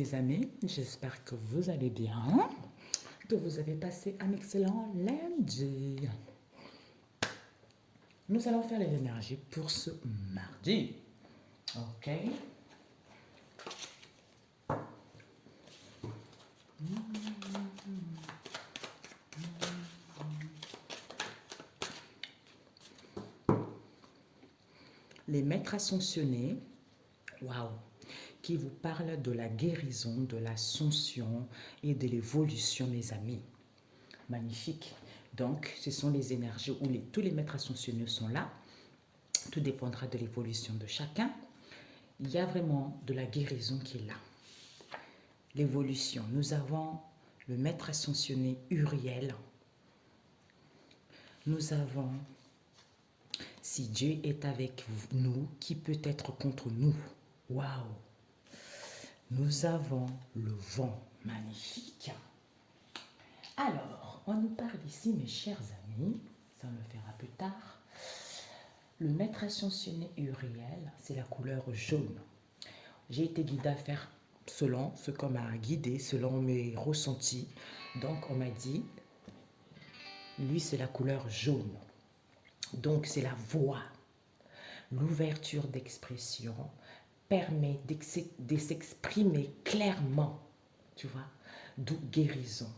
mes amis, j'espère que vous allez bien, que vous avez passé un excellent lundi. Nous allons faire les énergies pour ce mardi. Ok. Les maîtres ascensionnés, waouh, qui vous parlent de la guérison, de l'ascension et de l'évolution, mes amis. Magnifique. Donc, ce sont les énergies où tous les maîtres ascensionnés sont là. Tout dépendra de l'évolution de chacun. Il y a vraiment de la guérison qui est là. L'évolution. Nous avons le maître ascensionné Uriel. Nous avons, si Dieu est avec nous, qui peut être contre nous? Waouh! Nous avons le vent magnifique. Alors, on nous parle ici, mes chers amis, ça on le fera plus tard. Le maître ascensionné Uriel, c'est la couleur jaune. J'ai été guidée à faire selon ce qu'on m'a guidé, selon mes ressentis. Donc, on m'a dit, lui, c'est la couleur jaune. Donc, c'est la voix. L'ouverture d'expression permet de s'exprimer clairement, tu vois, d'où guérison.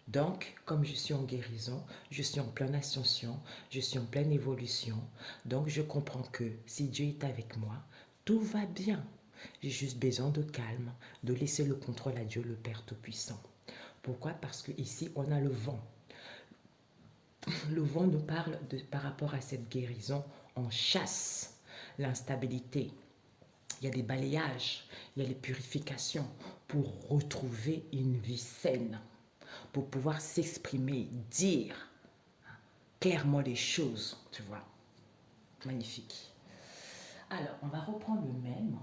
Donc, comme je suis en guérison, je suis en pleine ascension, je suis en pleine évolution. Donc, je comprends que si Dieu est avec moi, tout va bien. J'ai juste besoin de calme, de laisser le contrôle à Dieu, le Père Tout-Puissant. Pourquoi? Parce qu'ici, on a le vent. Le vent nous parle par rapport à cette guérison. On chasse l'instabilité. Il y a des balayages, il y a des purifications pour retrouver une vie saine, pour pouvoir s'exprimer, dire clairement les choses, tu vois. Magnifique. Alors, on va reprendre le même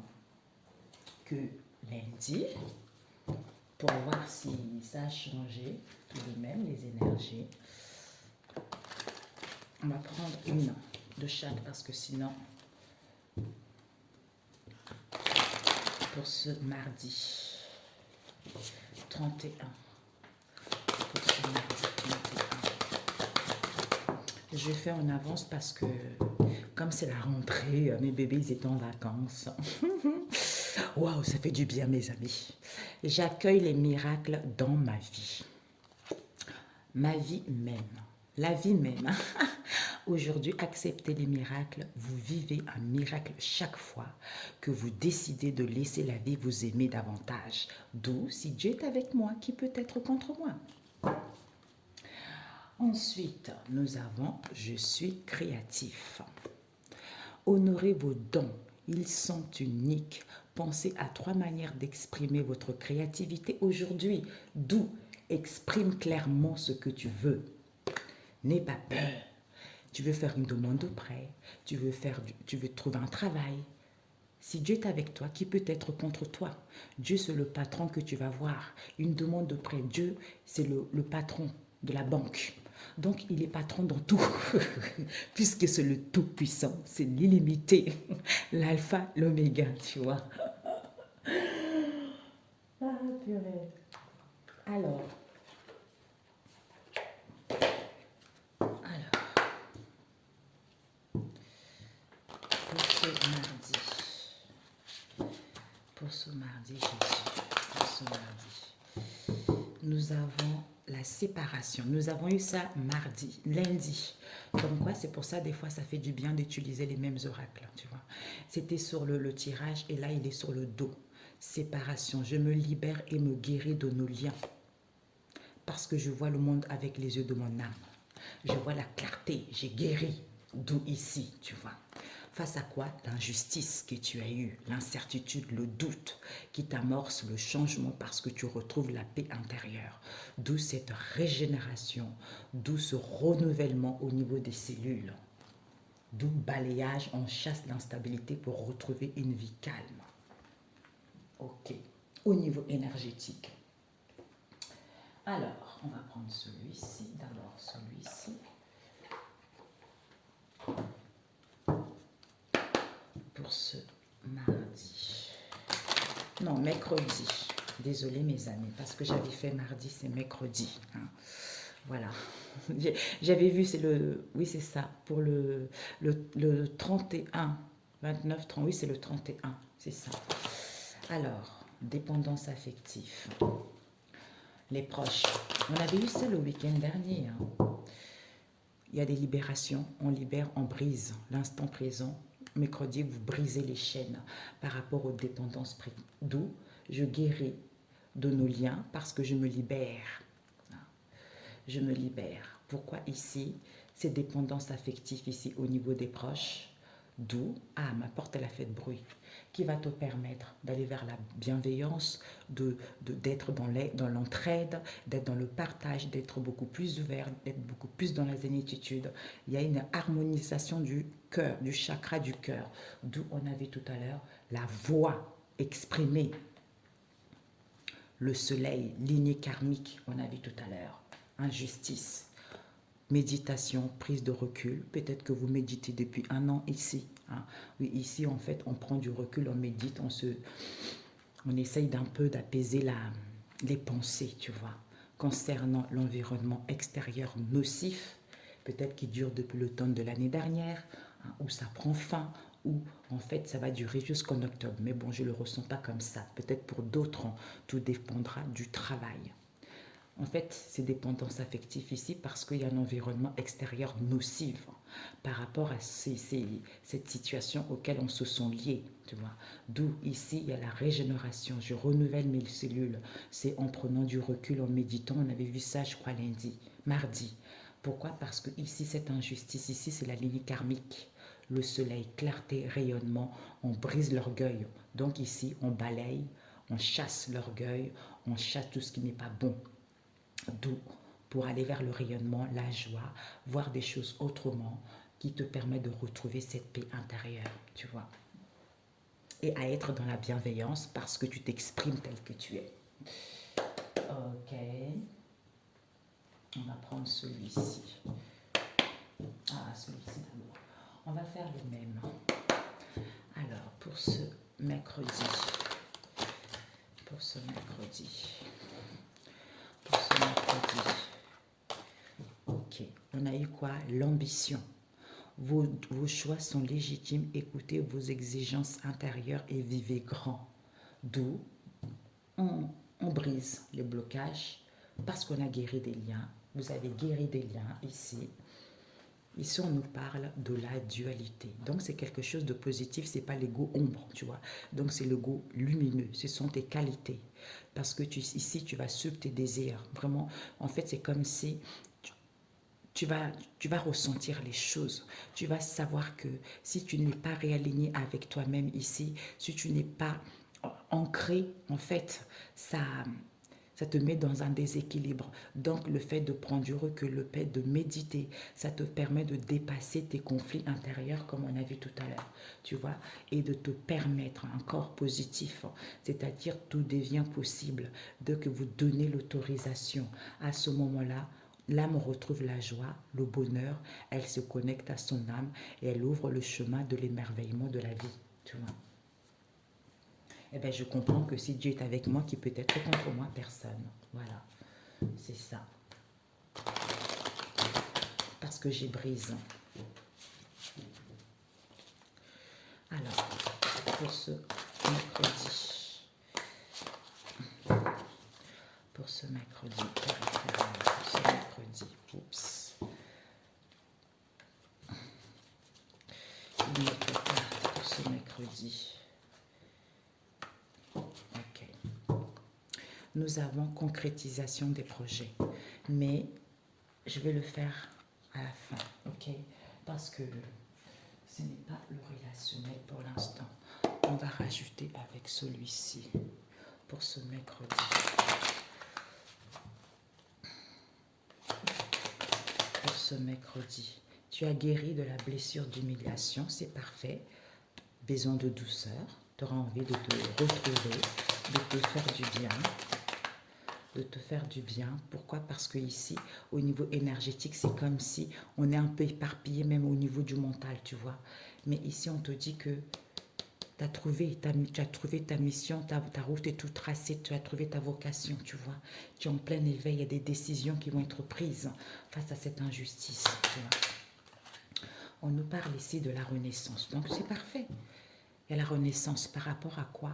que lundi pour voir si ça a changé, tout de même, les énergies. On va prendre une de chaque parce que sinon, pour ce mardi 31, pour ce mardi 31, je vais faire en avance parce que comme c'est la rentrée, mes bébés ils étaient en vacances. Waouh, ça fait du bien mes amis. J'accueille les miracles dans ma vie même, la vie même. Aujourd'hui, acceptez les miracles. Vous vivez un miracle chaque fois que vous décidez de laisser la vie vous aimer davantage. D'où, si Dieu est avec moi, qui peut être contre moi? Ensuite, nous avons « Je suis créatif ». Honorez vos dons. Ils sont uniques. Pensez à 3 manières d'exprimer votre créativité aujourd'hui. D'où, exprime clairement ce que tu veux. N'aie pas peur. Tu veux faire une demande de prêt, tu veux trouver un travail. Si Dieu est avec toi, qui peut être contre toi? Dieu, c'est le patron que tu vas voir. Une demande de prêt, Dieu, c'est le patron de la banque. Donc, il est patron dans tout, puisque c'est le tout-puissant, c'est l'illimité, l'alpha, l'oméga, tu vois. Ah, purée. Alors, pour ce mardi, nous avons la séparation. Nous avons eu ça lundi. Comme quoi, c'est pour ça, des fois, ça fait du bien d'utiliser les mêmes oracles, tu vois. C'était sur le tirage et là, il est sur le dos. Séparation. Je me libère et me guéris de nos liens. Parce que je vois le monde avec les yeux de mon âme. Je vois la clarté. J'ai guéri. D'où ici, tu vois. Face à quoi? L'injustice que tu as eue, l'incertitude, le doute qui t'amorce le changement parce que tu retrouves la paix intérieure. D'où cette régénération, d'où ce renouvellement au niveau des cellules. D'où balayage, on chasse l'instabilité pour retrouver une vie calme. Ok, au niveau énergétique. Alors, on va prendre celui-ci, d'abord celui-ci. Pour ce mardi. Non, mercredi. Désolée mes amis, parce que j'avais fait mardi, c'est mercredi. Hein. Voilà. J'avais vu, c'est le... Oui, c'est ça. Pour le 31, 29, 30, oui, c'est le 31. C'est ça. Alors, dépendance affective. Les proches. On avait eu ça le week-end dernier. Hein. Il y a des libérations. On libère, on brise l'instant présent. Mercredi, vous brisez les chaînes par rapport aux dépendances. D'où je guéris de nos liens parce que je me libère. Je me libère. Pourquoi ici, ces dépendances affectives ici au niveau des proches, d'où, ah, ma porte elle a fait de bruit, qui va te permettre d'aller vers la bienveillance, d'être dans l'entraide, d'être dans le partage, d'être beaucoup plus ouvert, d'être beaucoup plus dans la zénitude. Il y a une harmonisation du cœur, du chakra du cœur, d'où on avait tout à l'heure la voix exprimée. Le soleil, lignée karmique, on a vu tout à l'heure. Injustice, méditation, prise de recul. Peut-être que vous méditez depuis 1 an ici. Hein. Oui, ici, en fait, on prend du recul, on médite, on essaye d'un peu d'apaiser les pensées, tu vois, concernant l'environnement extérieur nocif, peut-être qui dure depuis le temps de l'année dernière, hein, où ça prend fin, où en fait ça va durer jusqu'en octobre. Mais bon, je ne le ressens pas comme ça. Peut-être pour d'autres, tout dépendra du travail. En fait, c'est dépendance affective ici parce qu'il y a un environnement extérieur nocif par rapport à cette situation auquel on se sent lié, tu vois. D'où ici, il y a la régénération. Je renouvelle mes cellules. C'est en prenant du recul, en méditant. On avait vu ça, je crois, mardi. Pourquoi? Parce que ici, cette injustice, ici, c'est la ligne karmique. Le soleil, clarté, rayonnement, on brise l'orgueil. Donc ici, on balaye, on chasse l'orgueil, on chasse tout ce qui n'est pas bon. D'où, pour aller vers le rayonnement, la joie, voir des choses autrement, qui te permet de retrouver cette paix intérieure, tu vois. Et à être dans la bienveillance parce que tu t'exprimes tel que tu es. Ok. On va prendre celui-ci. Ah, celui-ci d'abord. On va faire les mêmes. Alors, pour ce mercredi. Pour ce mercredi. Ok, on a eu quoi? L'ambition. Vos choix sont légitimes, écoutez vos exigences intérieures et vivez grand. D'où on brise les blocages parce qu'on a guéri des liens. Vous avez guéri des liens ici. Ici, on nous parle de la dualité. Donc, c'est quelque chose de positif. Ce n'est pas l'ego ombre, tu vois. Donc, c'est l'ego lumineux. Ce sont tes qualités. Parce que ici, tu vas suivre tes désirs. Vraiment, en fait, c'est comme si tu vas ressentir les choses. Tu vas savoir que si tu n'es pas réaligné avec toi-même ici, si tu n'es pas ancré, en fait, ça te met dans un déséquilibre. Donc, le fait de prendre du recul, le fait de méditer, ça te permet de dépasser tes conflits intérieurs, comme on a vu tout à l'heure, tu vois, et de te permettre un corps positif, c'est-à-dire tout devient possible, dès que vous donnez l'autorisation. À ce moment-là, l'âme retrouve la joie, le bonheur, elle se connecte à son âme et elle ouvre le chemin de l'émerveillement de la vie, tu vois. Eh bien, je comprends que si Dieu est avec moi, qui peut être contre moi? Personne. Voilà, c'est ça. Parce que j'ai brise. Alors, pour ce mercredi. Pour ce mercredi. Oups. Une autre carte pour ce mercredi. Ok. Nous avons concrétisation des projets, mais je vais le faire à la fin, ok? Parce que ce n'est pas le relationnel pour l'instant. On va rajouter avec celui-ci pour ce mercredi. Pour ce mercredi, tu as guéri de la blessure d'humiliation, c'est parfait. Besoin de douceur, tu auras envie de te retrouver, de te faire du bien. De te faire du bien. Pourquoi? Parce que ici, au niveau énergétique, c'est comme si on est un peu éparpillé, même au niveau du mental, tu vois. Mais ici, on te dit que tu as trouvé ta mission, ta route est toute tracée, tu as trouvé ta vocation, tu vois. Tu es en plein éveil, il y a des décisions qui vont être prises face à cette injustice, tu vois. On nous parle ici de la renaissance, donc c'est parfait. Et la renaissance par rapport à quoi?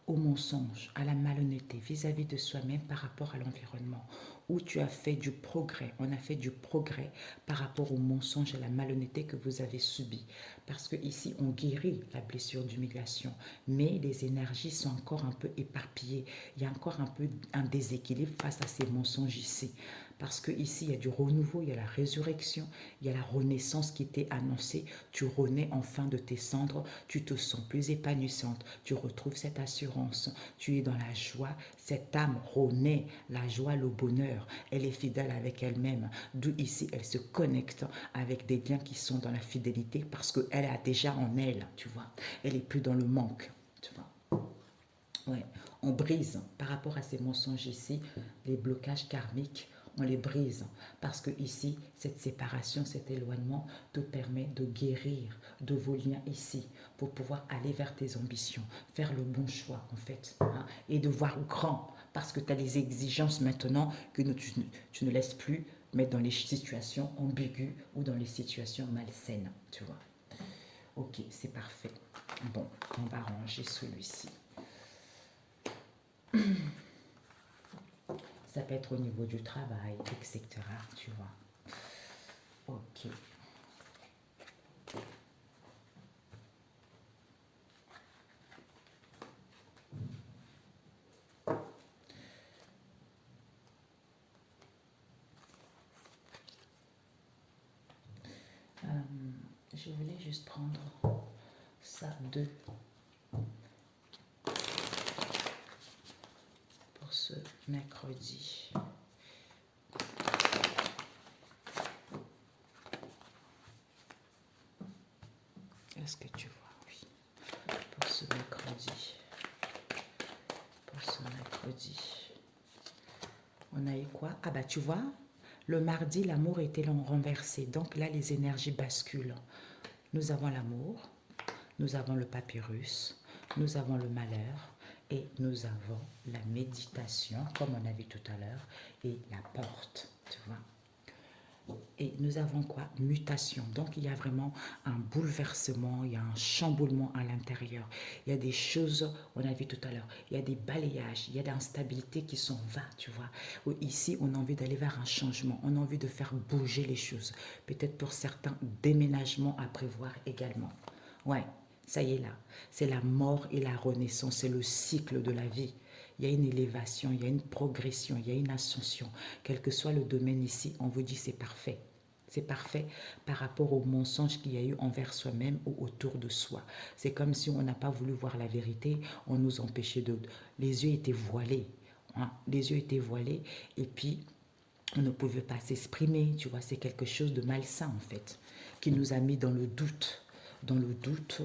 Au mensonge, à la malhonnêteté vis-à-vis de soi-même par rapport à l'environnement, où tu as fait du progrès, on a fait du progrès par rapport au mensonge et à la malhonnêteté que vous avez subi. Parce que ici, on guérit la blessure d'humiliation, mais les énergies sont encore un peu éparpillées. Il y a encore un peu un déséquilibre face à ces mensonges ici. Parce que ici, il y a du renouveau, il y a la résurrection, il y a la renaissance qui t'est annoncée. Tu renais enfin de tes cendres, tu te sens plus épanouissante, tu retrouves cette assurance, tu es dans la joie. Cette âme renaît, la joie, le bonheur. Elle est fidèle avec elle-même. D'où ici, elle se connecte avec des liens qui sont dans la fidélité parce qu'elle a déjà en elle, tu vois. Elle n'est plus dans le manque, tu vois. Ouais. On brise par rapport à ces mensonges ici, les blocages karmiques. On les brise parce que ici, cette séparation, cet éloignement te permet de guérir de vos liens ici pour pouvoir aller vers tes ambitions, faire le bon choix en fait, hein, et de voir grand parce que tu as des exigences maintenant que tu ne laisses plus mettre dans les situations ambiguës ou dans les situations malsaines, tu vois. Ok, c'est parfait. Bon, on va ranger celui-ci. Ça peut être au niveau du travail, etc. Tu vois. Ok. Je voulais juste prendre ça, 2, pour ce mercredi. Est-ce que tu vois? Oui. Pour ce mercredi. Pour ce mercredi. On a eu quoi? Ah bah tu vois, le mardi, l'amour était renversé. Donc là, les énergies basculent. Nous avons l'amour, nous avons le papyrus, nous avons le malheur et nous avons la méditation, comme on a vu tout à l'heure, et la porte, tu vois. Et nous avons quoi? Mutation. Donc, il y a vraiment un bouleversement, il y a un chamboulement à l'intérieur. Il y a des choses, on a vu tout à l'heure, il y a des balayages, il y a des instabilités qui sont va, tu vois. Ici, on a envie d'aller vers un changement, on a envie de faire bouger les choses. Peut-être pour certains, déménagements à prévoir également. Ouais, ça y est là. C'est la mort et la renaissance, c'est le cycle de la vie. Il y a une élévation, il y a une progression, il y a une ascension. Quel que soit le domaine ici, on vous dit c'est parfait. C'est parfait par rapport aux mensonges qu'il y a eu envers soi-même ou autour de soi. C'est comme si on n'a pas voulu voir la vérité, on nous empêchait de... Les yeux étaient voilés. Hein? Les yeux étaient voilés et puis on ne pouvait pas s'exprimer. Tu vois, c'est quelque chose de malsain en fait, qui nous a mis dans le doute. Dans le doute,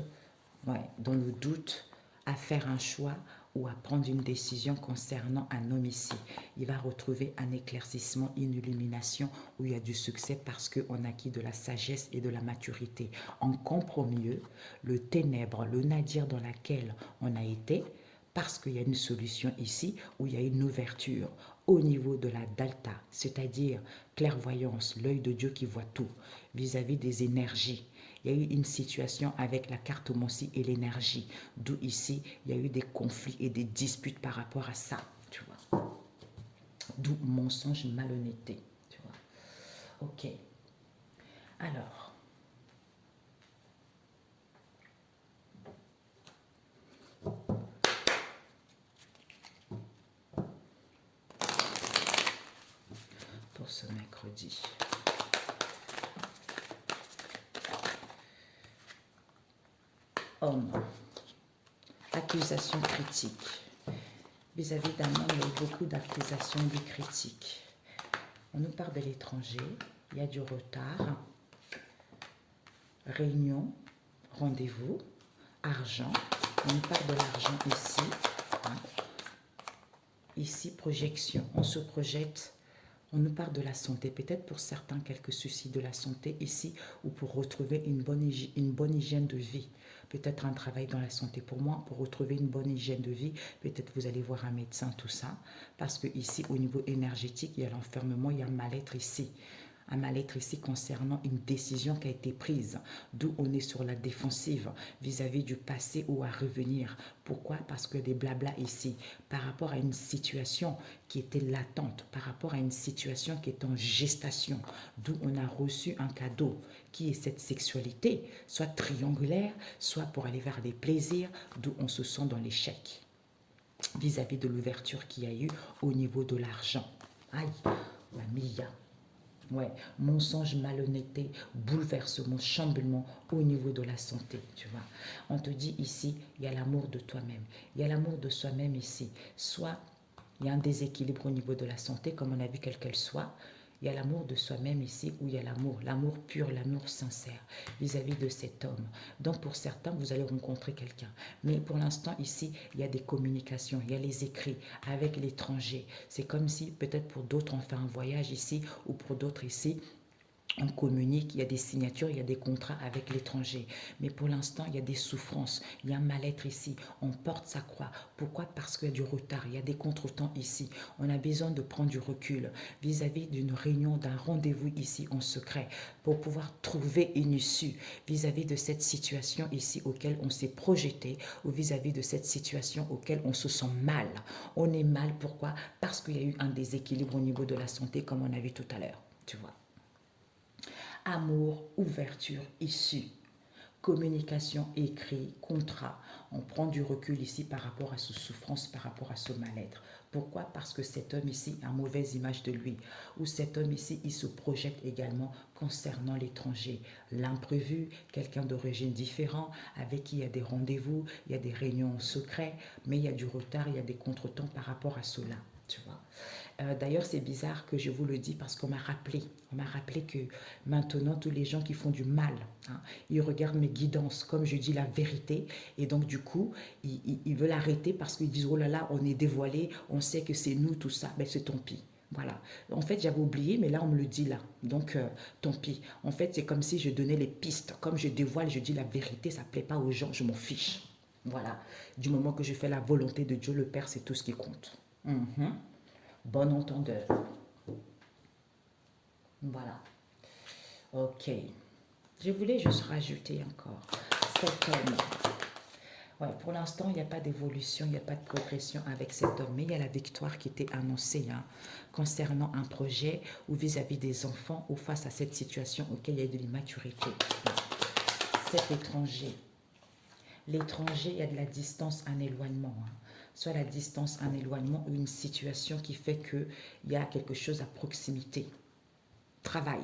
ouais, dans le doute à faire un choix ou à prendre une décision concernant un homme ici. Il va retrouver un éclaircissement, une illumination où il y a du succès parce qu'on a acquis de la sagesse et de la maturité. On comprend mieux le ténèbre, le nadir dans laquelle on a été parce qu'il y a une solution ici où il y a une ouverture au niveau de la dalta, c'est-à-dire clairvoyance, l'œil de Dieu qui voit tout vis-à-vis des énergies. Il y a eu une situation avec la cartomancie et l'énergie, d'où ici, il y a eu des conflits et des disputes par rapport à ça, tu vois. D'où mensonge, malhonnêteté, tu vois. Ok. Alors, pour ce mercredi. Homme. Accusation critique. Vis-à-vis d'un homme, il y a eu beaucoup d'accusations et de critiques. On nous parle de l'étranger, il y a du retard, réunion, rendez-vous, argent. On nous parle de l'argent ici. Hein. Ici, projection. On se projette On nous parle de la santé, peut-être pour certains quelques soucis de la santé ici ou pour retrouver une bonne hygiène de vie. Peut-être un travail dans la santé pour moi, pour retrouver une bonne hygiène de vie. Peut-être vous allez voir un médecin, tout ça. Parce que ici, au niveau énergétique, il y a l'enfermement, il y a un mal-être ici. Un mal-être ici concernant une décision qui a été prise, d'où on est sur la défensive vis-à-vis du passé ou à revenir. Pourquoi? Parce que des blablas ici, par rapport à une situation qui était latente, par rapport à une situation qui est en gestation, d'où on a reçu un cadeau, qui est cette sexualité, soit triangulaire, soit pour aller vers des plaisirs, d'où on se sent dans l'échec vis-à-vis de l'ouverture qu'il y a eu au niveau de l'argent. Aïe, la Mia. Ouais, mensonge, malhonnêteté, bouleversement, chamboulement au niveau de la santé, tu vois. On te dit ici, il y a l'amour de toi-même. Il y a l'amour de soi-même ici. Soit il y a un déséquilibre au niveau de la santé, comme on a vu quelle qu'elle soit. Il y a l'amour de soi-même ici où il y a l'amour pur, l'amour sincère vis-à-vis de cet homme. Donc pour certains, vous allez rencontrer quelqu'un. Mais pour l'instant ici, il y a des communications, il y a les écrits avec l'étranger. C'est comme si peut-être pour d'autres on fait un voyage ici ou pour d'autres ici, on communique, il y a des signatures, il y a des contrats avec l'étranger. Mais pour l'instant, il y a des souffrances, il y a un mal-être ici. On porte sa croix. Pourquoi? Parce qu'il y a du retard, il y a des contretemps ici. On a besoin de prendre du recul vis-à-vis d'une réunion, d'un rendez-vous ici en secret pour pouvoir trouver une issue vis-à-vis de cette situation ici auquel on s'est projeté ou vis-à-vis de cette situation auquel on se sent mal. On est mal, pourquoi? Parce qu'il y a eu un déséquilibre au niveau de la santé comme on a vu tout à l'heure, tu vois. Amour, ouverture, issue, communication, écrit, contrat. On prend du recul ici par rapport à ce souffrance, par rapport à ce mal-être. Pourquoi? Parce que cet homme ici a mauvaise image de lui. Ou cet homme ici, il se projette également concernant l'étranger. L'imprévu, quelqu'un d'origine différente, avec qui il y a des rendez-vous, il y a des réunions en secret, mais il y a du retard, il y a des contretemps par rapport à cela. Tu vois. D'ailleurs, c'est bizarre que je vous le dis parce qu'on m'a rappelé que maintenant, tous les gens qui font du mal, hein, ils regardent mes guidances comme je dis la vérité et donc du coup, ils veulent arrêter parce qu'ils disent, oh là là, on est dévoilé, on sait que c'est nous, tout ça, ben c'est tant pis. Voilà. En fait, j'avais oublié, mais là, on me le dit là. Donc, tant pis. En fait, c'est comme si je donnais les pistes. Comme je dévoile, je dis la vérité, ça ne plaît pas aux gens, je m'en fiche. Voilà. Du moment que je fais la volonté de Dieu, le Père, c'est tout ce qui compte. Bon entendeur. Voilà. Ok. Je voulais juste rajouter encore cet homme. Ouais, pour l'instant, il n'y a pas d'évolution, il n'y a pas de progression avec cet homme, mais il y a la victoire qui était annoncée hein, concernant un projet ou vis-à-vis des enfants ou face à cette situation auquel il y a eu de l'immaturité. Cet étranger. L'étranger, il y a de la distance, un éloignement. Hein. Soit la distance, un éloignement ou une situation qui fait qu'il y a quelque chose à proximité. Travail.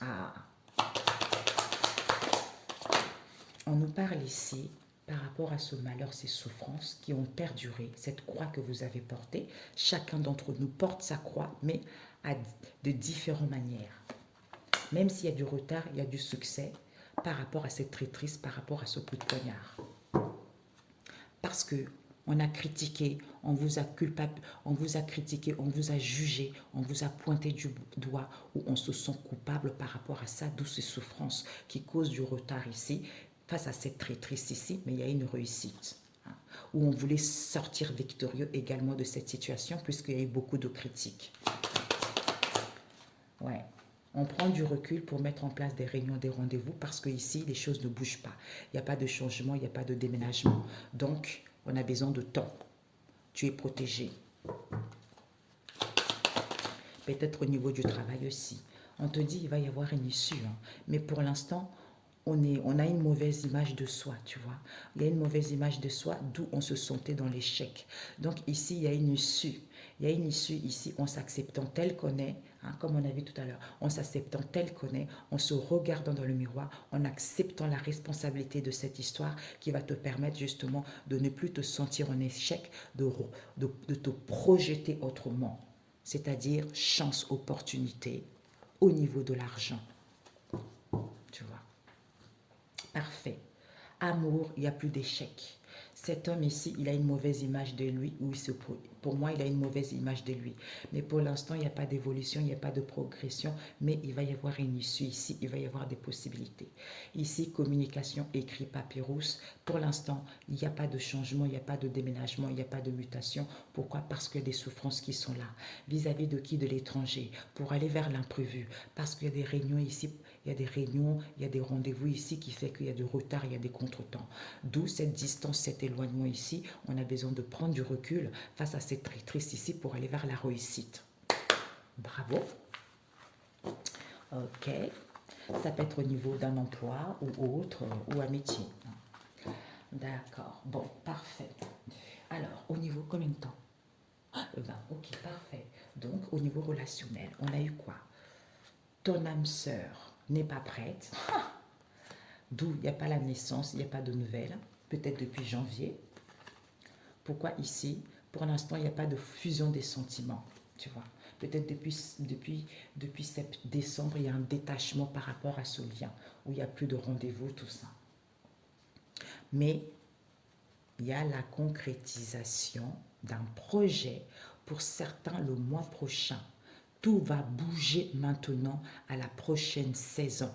Ah. On nous parle ici par rapport à ce malheur, ces souffrances qui ont perduré, cette croix que vous avez portée. Chacun d'entre nous porte sa croix, mais de différentes manières. Même s'il y a du retard, il y a du succès par rapport à cette traîtrise, par rapport à ce coup de poignard. Parce que on a critiqué, on vous a critiqué, on vous a jugé, on vous a pointé du doigt ou on se sent coupable par rapport à ça, d'où ces souffrances qui causent du retard ici, face à cette traîtrise ici, mais il y a une réussite. Hein, où on voulait sortir victorieux également de cette situation puisqu'il y a eu beaucoup de critiques. Ouais. On prend du recul pour mettre en place des réunions, des rendez-vous parce qu'ici, les choses ne bougent pas. Il n'y a pas de changement, il n'y a pas de déménagement. Donc, on a besoin de temps. Tu es protégé. Peut-être au niveau du travail aussi. On te dit, il va y avoir une issue. Hein. Mais pour l'instant, on a une mauvaise image de soi, tu vois. Il y a une mauvaise image de soi, d'où on se sentait dans l'échec. Donc ici, il y a une issue. Il y a une issue ici en s'acceptant tel qu'on est, hein, comme on a vu tout à l'heure, en s'acceptant tel qu'on est, en se regardant dans le miroir, en acceptant la responsabilité de cette histoire qui va te permettre justement de ne plus te sentir en échec, de te projeter autrement. C'est-à-dire chance, opportunité au niveau de l'argent. Tu vois. Parfait. Amour, il n'y a plus d'échec. Cet homme ici, il a une mauvaise image de lui où il se Pour moi, il a une mauvaise image de lui. Mais pour l'instant, il n'y a pas d'évolution, il n'y a pas de progression, mais il va y avoir une issue ici, il va y avoir des possibilités. Ici, communication, écrit, papyrus. Pour l'instant, il n'y a pas de changement, il n'y a pas de déménagement, il n'y a pas de mutation. Pourquoi? Parce qu'il y a des souffrances qui sont là. Vis-à-vis de qui? De l'étranger. Pour aller vers l'imprévu. Parce qu'il y a des réunions ici, il y a des réunions, il y a des rendez-vous ici qui fait qu'il y a du retard, il y a des contretemps. D'où cette distance, cet éloignement ici. On a besoin de prendre du recul face à cette triste ici pour aller vers la réussite. Bravo. Ok. Ça peut être au niveau d'un emploi ou autre, ou un métier. D'accord. Bon, parfait. Alors, au niveau combien de temps? 20. Ok, parfait. Donc, au niveau relationnel, on a eu quoi? Ton âme sœur n'est pas prête. D'où il n'y a pas la naissance, il n'y a pas de nouvelles. Peut-être depuis janvier. Pourquoi ici? Pour l'instant, il n'y a pas de fusion des sentiments. Tu vois, peut-être depuis décembre, il y a un détachement par rapport à ce lien, où il n'y a plus de rendez-vous, tout ça. Mais il y a la concrétisation d'un projet pour certains le mois prochain. Tout va bouger maintenant à la prochaine saison.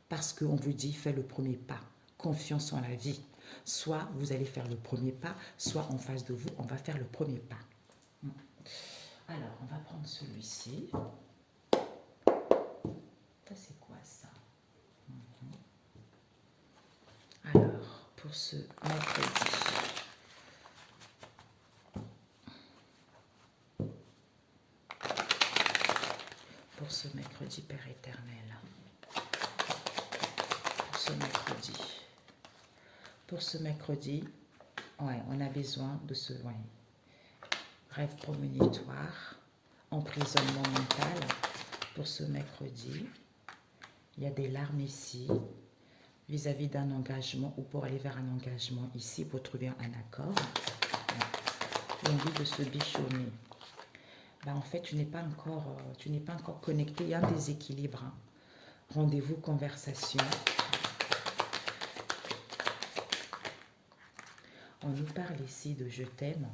Parce qu'on vous dit, fais le premier pas. Confiance en la vie. Soit vous allez faire le premier pas, soit en face de vous, on va faire le premier pas. Alors, on va prendre celui-ci. Ça, c'est quoi ça? Alors, pour ce mercredi. Pour ce mercredi, Père éternel. Pour ce mercredi. Pour ce mercredi, ouais, on a besoin de ce rêve prémonitoire, emprisonnement mental. Pour ce mercredi, il y a des larmes ici, vis-à-vis d'un engagement ou pour aller vers un engagement ici, pour trouver un accord. L'envie de se bichonner. Ben, en fait, tu n'es pas encore connecté, il y a un déséquilibre. Hein. Rendez-vous, conversation. On nous parle ici de je t'aime,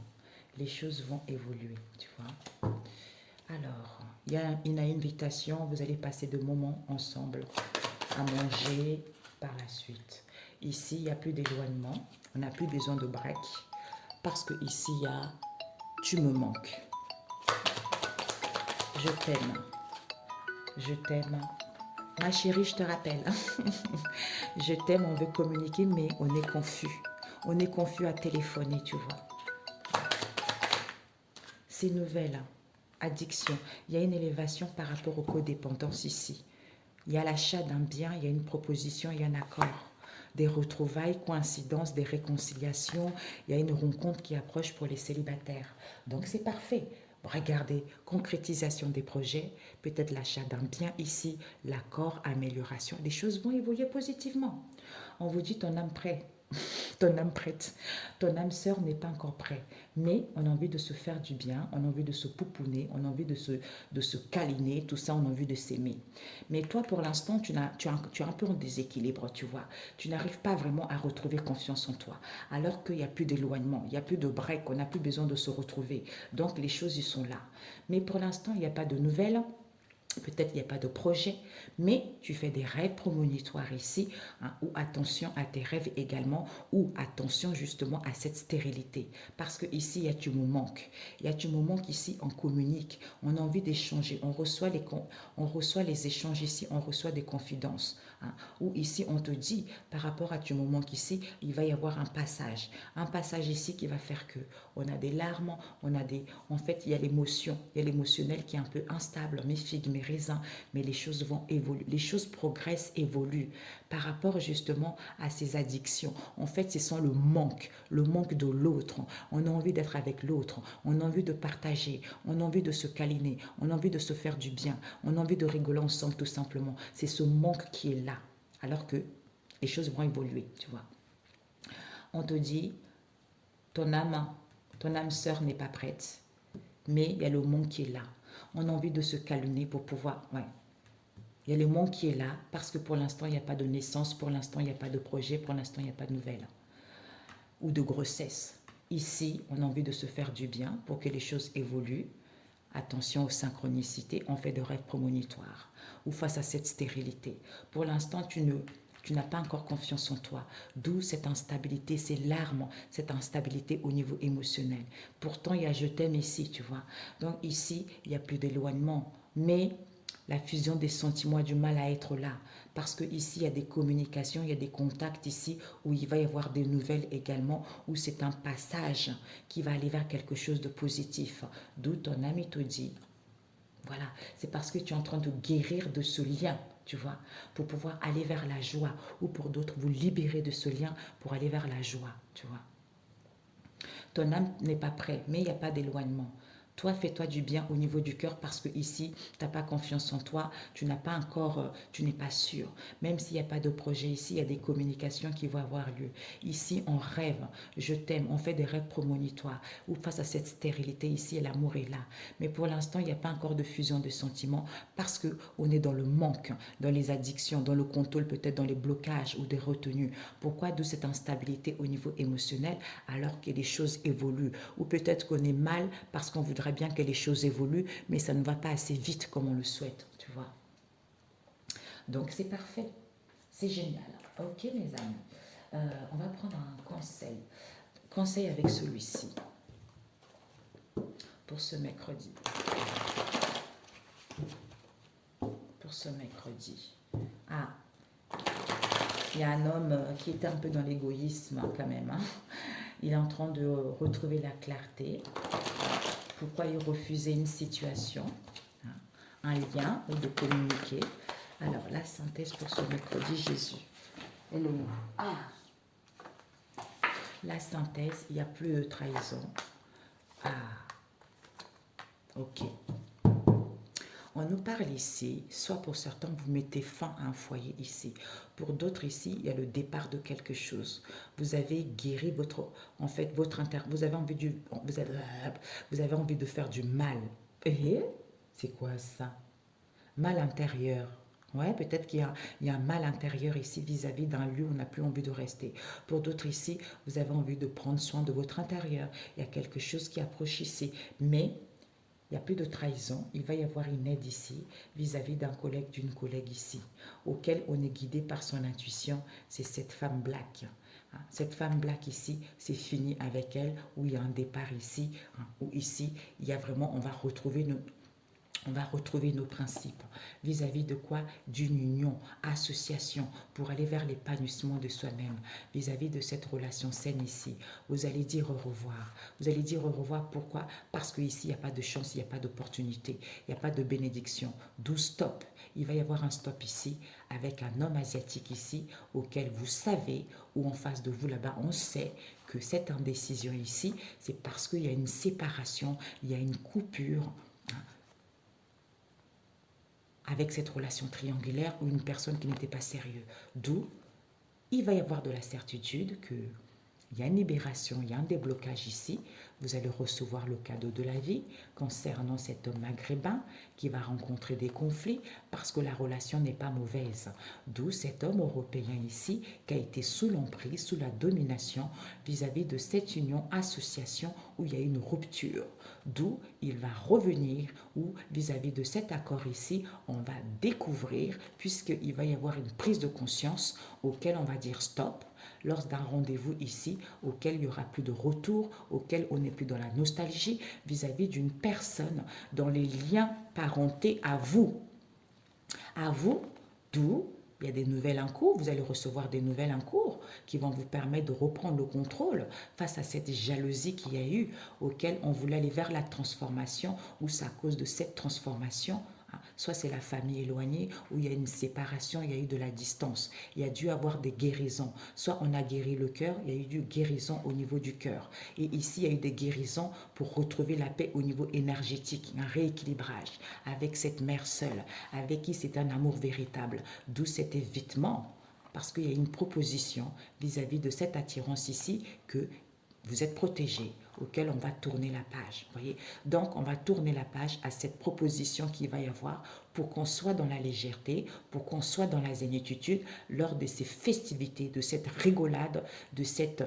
les choses vont évoluer, tu vois. Alors, il y a une invitation, vous allez passer de moments ensemble à manger par la suite. Ici, il n'y a plus d'éloignement, on n'a plus besoin de break, parce que ici, il y a tu me manques. Je t'aime. Je t'aime. Ma chérie, je te rappelle. Je t'aime, on veut communiquer, mais on est confus. On est confus à téléphoner, tu vois. C'est nouvelle. Addiction. Il y a une élévation par rapport aux codépendances ici. Il y a l'achat d'un bien, il y a une proposition, il y a un accord. Des retrouvailles, coïncidences, des réconciliations. Il y a une rencontre qui approche pour les célibataires. Donc c'est parfait. Regardez, concrétisation des projets, peut-être l'achat d'un bien ici, l'accord, amélioration. Les choses vont évoluer positivement. On vous dit ton âme prête. Ton âme prête, ton âme sœur n'est pas encore prête, mais on a envie de se faire du bien, on a envie de se pouponner, on a envie de se câliner, tout ça, on a envie de s'aimer. Mais toi, pour l'instant, tu es un peu en déséquilibre, tu vois. Tu n'arrives pas vraiment à retrouver confiance en toi, alors qu'il n'y a plus d'éloignement, il n'y a plus de break, on n'a plus besoin de se retrouver. Donc, les choses, ils sont là. Mais pour l'instant, il n'y a pas de nouvelles. Peut-être il n'y a pas de projet, mais tu fais des rêves prémonitoires ici, hein, ou attention à tes rêves également, ou attention justement à cette stérilité. Parce que ici, il y a du me manque. Il y a du me manque ici, on communique, on a envie d'échanger, on reçoit les échanges ici, on reçoit des confidences. Hein, ou ici, on te dit, par rapport à du me manque ici, il va y avoir un passage. Un passage ici qui va faire que on a des larmes, en fait, il y a l'émotion, il y a l'émotionnel qui est un peu instable, mes figues, mes raisins, mais les choses vont évoluer, les choses progressent, évoluent par rapport justement à ces addictions. En fait, ce sont le manque de l'autre. On a envie d'être avec l'autre, on a envie de partager, on a envie de se câliner, on a envie de se faire du bien, on a envie de rigoler ensemble tout simplement. C'est ce manque qui est là, alors que les choses vont évoluer, tu vois. On te dit, ton âme sœur n'est pas prête, mais il y a le manque qui est là. On a envie de se câliner pour pouvoir... Ouais. Il y a le manque qui est là parce que pour l'instant, il n'y a pas de naissance, pour l'instant, il n'y a pas de projet, pour l'instant, il n'y a pas de nouvelles. Ou de grossesse. Ici, on a envie de se faire du bien pour que les choses évoluent. Attention aux synchronicités, on fait de rêves prémonitoires ou face à cette stérilité. Pour l'instant, tu n'as pas encore confiance en toi, d'où cette instabilité, ces larmes, cette instabilité au niveau émotionnel. Pourtant, il y a je t'aime ici, tu vois. Donc ici, il n'y a plus d'éloignement, mais la fusion des sentiments a du mal à être là. Parce que ici, il y a des communications, il y a des contacts ici où il va y avoir des nouvelles également, où c'est un passage qui va aller vers quelque chose de positif. D'où ton ami te dit, voilà, c'est parce que tu es en train de guérir de ce lien, tu vois, pour pouvoir aller vers la joie, ou pour d'autres, vous libérer de ce lien pour aller vers la joie, tu vois. Ton âme n'est pas prêt, mais il n'y a pas d'éloignement. Toi, fais-toi du bien au niveau du cœur parce que ici, tu n'as pas confiance en toi, tu n'as pas encore, tu n'es pas sûr. Même s'il n'y a pas de projet ici, il y a des communications qui vont avoir lieu. Ici, on rêve, je t'aime, on fait des rêves prémonitoires. Ou face à cette stérilité, ici, l'amour est là. Mais pour l'instant, il n'y a pas encore de fusion de sentiments parce qu'on est dans le manque, dans les addictions, dans le contrôle, peut-être dans les blocages ou des retenues. Pourquoi? D'où cette instabilité au niveau émotionnel alors que les choses évoluent. Ou peut-être qu'on est mal parce qu'on voudrait bien que les choses évoluent, mais ça ne va pas assez vite comme on le souhaite, tu vois. Donc c'est parfait, c'est génial. Ok mes amis, on va prendre un conseil. Conseil avec celui-ci pour ce mercredi. Pour ce mercredi. Ah, il y a un homme qui était un peu dans l'égoïsme quand même. Hein. Il est en train de retrouver la clarté. Pourquoi il refusait une situation, un lien ou de communiquer. Alors, la synthèse pour ce mercredi, Jésus. Hello. Ah. La synthèse, il n'y a plus de trahison. Ah. Ok. On nous parle ici, soit pour certains, vous mettez fin à un foyer ici. Pour d'autres ici, il y a le départ de quelque chose. Vous avez guéri votre, en fait, votre vous avez envie vous avez envie de faire du mal. Et c'est quoi ça? Mal intérieur. Ouais, peut-être qu'il y a un mal intérieur ici vis-à-vis d'un lieu où on n'a plus envie de rester. Pour d'autres ici, vous avez envie de prendre soin de votre intérieur. Il y a quelque chose qui approche ici. Mais il n'y a plus de trahison. Il va y avoir une aide ici vis-à-vis d'un collègue, d'une collègue ici, auquel on est guidé par son intuition. C'est cette femme black. Cette femme black ici, c'est fini avec elle, où il y a un départ ici, où ici, il y a vraiment, on va retrouver nos principes vis-à-vis de quoi? D'une union, association pour aller vers l'épanouissement de soi-même vis-à-vis de cette relation saine ici. Vous allez dire au revoir. Vous allez dire au revoir pourquoi? Parce qu'ici, il n'y a pas de chance, il n'y a pas d'opportunité, il n'y a pas de bénédiction. D'où stop. Il va y avoir un stop ici avec un homme asiatique ici auquel vous savez ou en face de vous là-bas, on sait que cette indécision ici, c'est parce qu'il y a une séparation, il y a une coupure avec cette relation triangulaire ou une personne qui n'était pas sérieuse. D'où il va y avoir de la certitude qu'il y a une libération, il y a un déblocage ici. Vous allez recevoir le cadeau de la vie concernant cet homme maghrébin qui va rencontrer des conflits parce que la relation n'est pas mauvaise. D'où cet homme européen ici qui a été sous l'emprise, sous la domination vis-à-vis de cette union, association où il y a une rupture. D'où il va revenir ou vis-à-vis de cet accord ici, on va découvrir puisqu'il va y avoir une prise de conscience auquel on va dire stop lors d'un rendez-vous ici auquel il n'y aura plus de retour, auquel on n'est plus dans la nostalgie vis-à-vis d'une personne dans les liens parentés à vous. À vous, d'où il y a des nouvelles en cours, vous allez recevoir des nouvelles en cours qui vont vous permettre de reprendre le contrôle face à cette jalousie qu'il y a eu, auquel on voulait aller vers la transformation, ou c'est à cause de cette transformation, soit c'est la famille éloignée, où il y a une séparation, il y a eu de la distance, il y a dû avoir des guérisons, soit on a guéri le cœur, il y a eu des guérisons au niveau du cœur, et ici il y a eu des guérisons pour retrouver la paix au niveau énergétique, un rééquilibrage avec cette mère seule, avec qui c'est un amour véritable, d'où cet évitement, parce qu'il y a une proposition vis-à-vis de cette attirance ici que vous êtes protégé, auquel on va tourner la page. Voyez. Donc, on va tourner la page à cette proposition qu'il va y avoir pour qu'on soit dans la légèreté, pour qu'on soit dans la zénitude lors de ces festivités, de cette rigolade, de cette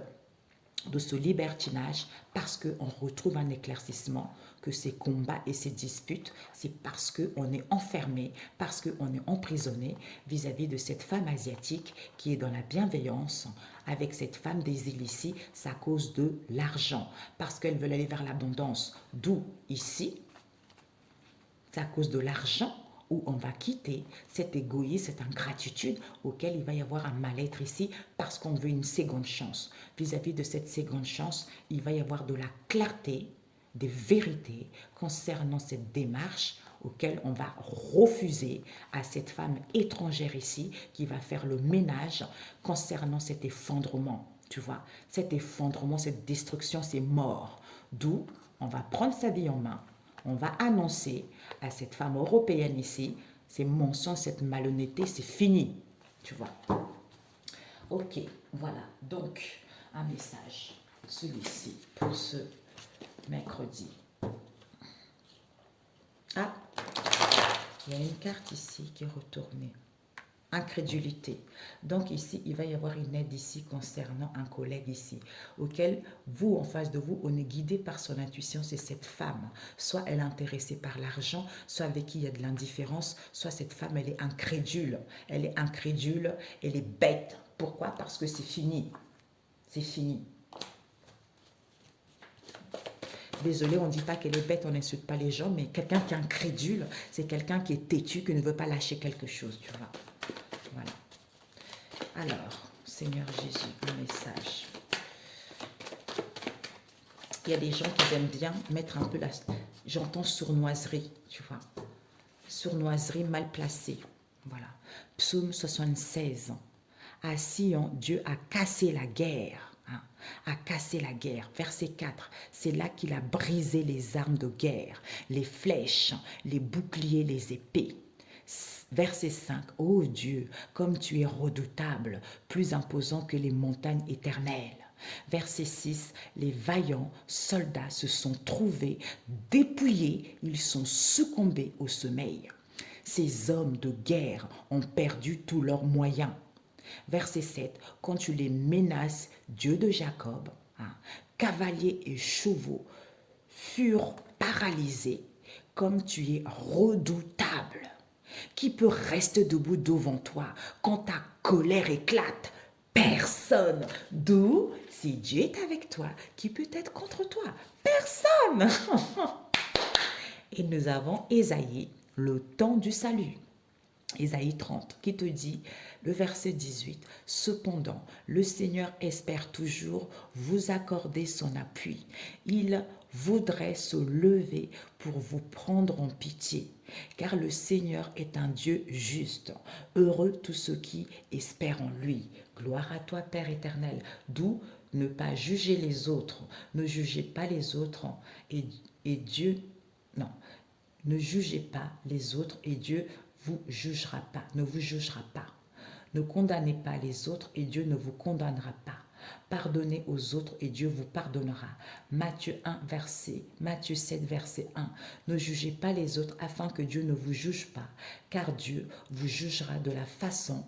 de ce libertinage parce qu'on retrouve un éclaircissement, que ces combats et ces disputes, c'est parce qu'on est enfermé, parce qu'on est emprisonné vis-à-vis de cette femme asiatique qui est dans la bienveillance avec cette femme des îles ici, c'est à cause de l'argent, parce qu'elles veulent aller vers l'abondance. D'où ici, c'est à cause de l'argent où on va quitter cet égoïsme, cette ingratitude auquel il va y avoir un mal-être ici parce qu'on veut une seconde chance. Vis-à-vis de cette seconde chance, il va y avoir de la clarté, des vérités concernant cette démarche auquel on va refuser à cette femme étrangère ici qui va faire le ménage concernant cet effondrement. Tu vois, cet effondrement, cette destruction, c'est mort. D'où on va prendre sa vie en main, on va annoncer à cette femme européenne ici, ces mensonges, cette malhonnêteté, c'est fini. Tu vois. Ok, voilà. Donc, un message, celui-ci, pour ce mercredi. Ah, il y a une carte ici qui est retournée. Incrédulité. Donc ici, il va y avoir une aide ici concernant un collègue ici, auquel vous, en face de vous, on est guidé par son intuition, c'est cette femme. Soit elle est intéressée par l'argent, soit avec qui il y a de l'indifférence, soit cette femme, elle est incrédule. Elle est incrédule, elle est bête. Pourquoi? Parce que c'est fini. C'est fini. Désolé, on ne dit pas qu'elle est bête, on n'insulte pas les gens, mais quelqu'un qui est incrédule, c'est quelqu'un qui est têtu, qui ne veut pas lâcher quelque chose, tu vois. Voilà. Alors, Seigneur Jésus, un message. Il y a des gens qui aiment bien mettre un peu la... J'entends sournoiserie, tu vois. Sournoiserie mal placée. Voilà. Psaume 76. À Sion, Dieu a cassé la guerre. A cassé la guerre. Verset 4. C'est là qu'il a brisé les armes de guerre, les flèches, les boucliers, les épées. Verset 5. Ô Dieu, comme tu es redoutable, plus imposant que les montagnes éternelles. Verset 6, les vaillants soldats se sont trouvés dépouillés, ils sont succombés au sommeil. Ces hommes de guerre ont perdu tous leurs moyens. Verset 7, quand tu les menaces, Dieu de Jacob, cavaliers et chevaux furent paralysés, comme tu es redoutable. Qui peut rester debout devant toi quand ta colère éclate? Personne. D'où, si Dieu est avec toi, qui peut être contre toi? Personne. Et nous avons Ésaïe, le temps du salut. Ésaïe 30, qui te dit, le verset 18, « Cependant, le Seigneur espère toujours vous accorder son appui. Il voudrait se lever pour vous prendre en pitié, car le Seigneur est un Dieu juste. Heureux tous ceux qui espèrent en lui. Gloire à toi, Père éternel. » D'où ne pas juger les autres. Ne jugez pas les autres et Dieu... Non, ne jugez pas les autres et Dieu vous jugera pas, ne vous jugera pas. Ne condamnez pas les autres et Dieu ne vous condamnera pas. Pardonnez aux autres et Dieu vous pardonnera. Matthieu 7, verset 1. Ne jugez pas les autres afin que Dieu ne vous juge pas, car Dieu vous jugera de la façon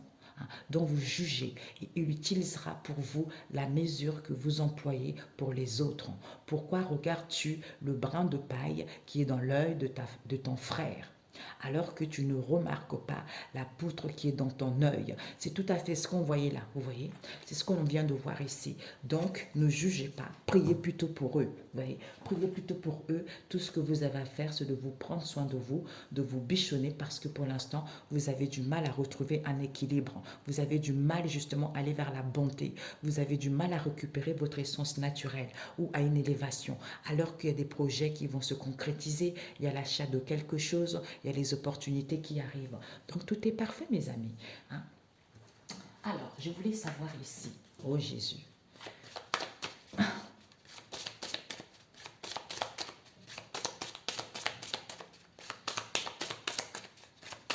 dont vous jugez et il utilisera pour vous la mesure que vous employez pour les autres. Pourquoi regardes-tu le brin de paille qui est dans l'œil de ton frère, alors que tu ne remarques pas la poutre qui est dans ton œil? C'est tout à fait ce qu'on voyait là, vous voyez? C'est ce qu'on vient de voir ici. Donc, ne jugez pas, priez plutôt pour eux, vous voyez? Priez plutôt pour eux. Tout ce que vous avez à faire, c'est de vous prendre soin de vous bichonner, parce que pour l'instant, vous avez du mal à retrouver un équilibre. Vous avez du mal justement à aller vers la bonté. Vous avez du mal à récupérer votre essence naturelle ou à une élévation, alors qu'il y a des projets qui vont se concrétiser, il y a l'achat de quelque chose, il y a les opportunités qui arrivent. Donc tout est parfait, mes amis. Alors, je voulais savoir ici, oh Jésus,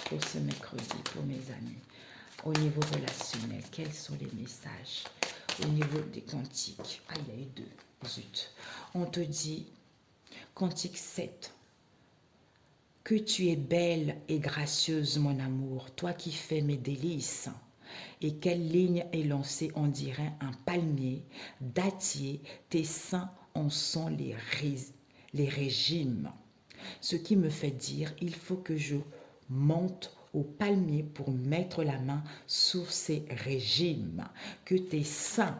pour ce mercredi, pour mes amis, au niveau relationnel, quels sont les messages? Au niveau des cantiques, il y a eu 2, zut. On te dit, cantique 7, que tu es belle et gracieuse, mon amour, toi qui fais mes délices. Et quelle ligne est lancée, on dirait un palmier, dattier, tes seins en sont les régimes. Ce qui me fait dire, il faut que je monte au palmier pour mettre la main sur ces régimes. Que tes seins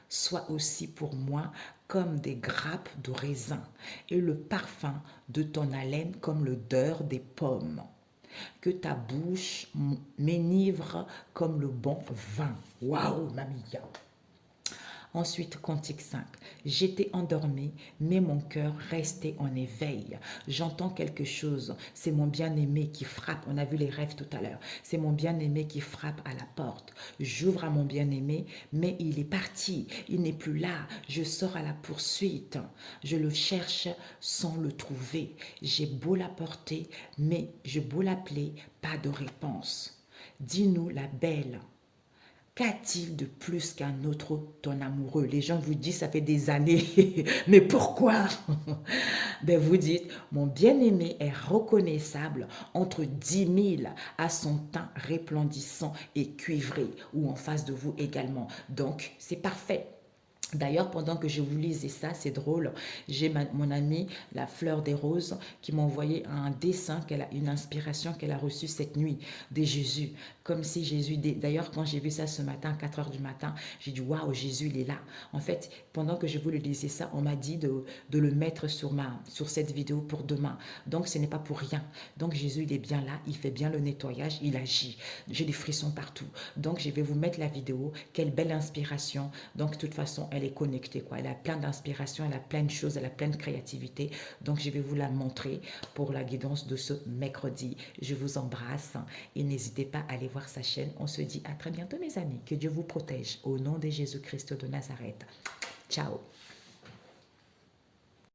soient aussi pour moi comme des grappes de raisin et le parfum de ton haleine comme l'odeur des pommes. Que ta bouche m'enivre comme le bon vin. Waouh, mamie. Ensuite, Cantique 5. J'étais endormie, mais mon cœur restait en éveil. J'entends quelque chose. C'est mon bien-aimé qui frappe. On a vu les rêves tout à l'heure. C'est mon bien-aimé qui frappe à la porte. J'ouvre à mon bien-aimé, mais il est parti. Il n'est plus là. Je sors à la poursuite. Je le cherche sans le trouver. J'ai beau la porter, mais je beau l'appeler, pas de réponse. Dis-nous, la belle. Qu'a-t-il de plus qu'un autre ton amoureux? Les gens vous disent, ça fait des années. Mais pourquoi? Ben vous dites, mon bien-aimé est reconnaissable entre 10 000 à son teint resplendissant et cuivré, ou en face de vous également. Donc, c'est parfait. D'ailleurs, pendant que je vous lisais ça, c'est drôle, j'ai mon amie, la fleur des roses, qui m'a envoyé un dessin, une inspiration qu'elle a reçue cette nuit de Jésus. Comme si Jésus, d'ailleurs, quand j'ai vu ça ce matin, à 4 heures du matin, j'ai dit, waouh, Jésus, il est là. En fait, pendant que je vous le lisais ça, on m'a dit de le mettre sur cette vidéo pour demain. Donc, ce n'est pas pour rien. Donc, Jésus, il est bien là, il fait bien le nettoyage, il agit. J'ai des frissons partout. Donc, je vais vous mettre la vidéo. Quelle belle inspiration. Donc, de toute façon, elle est connectée, quoi. Elle a plein d'inspiration, elle a plein de choses, elle a plein de créativité. Donc, je vais vous la montrer pour la guidance de ce mercredi. Je vous embrasse et n'hésitez pas à aller voir sa chaîne. On se dit à très bientôt, mes amis. Que Dieu vous protège. Au nom de Jésus-Christ de Nazareth. Ciao.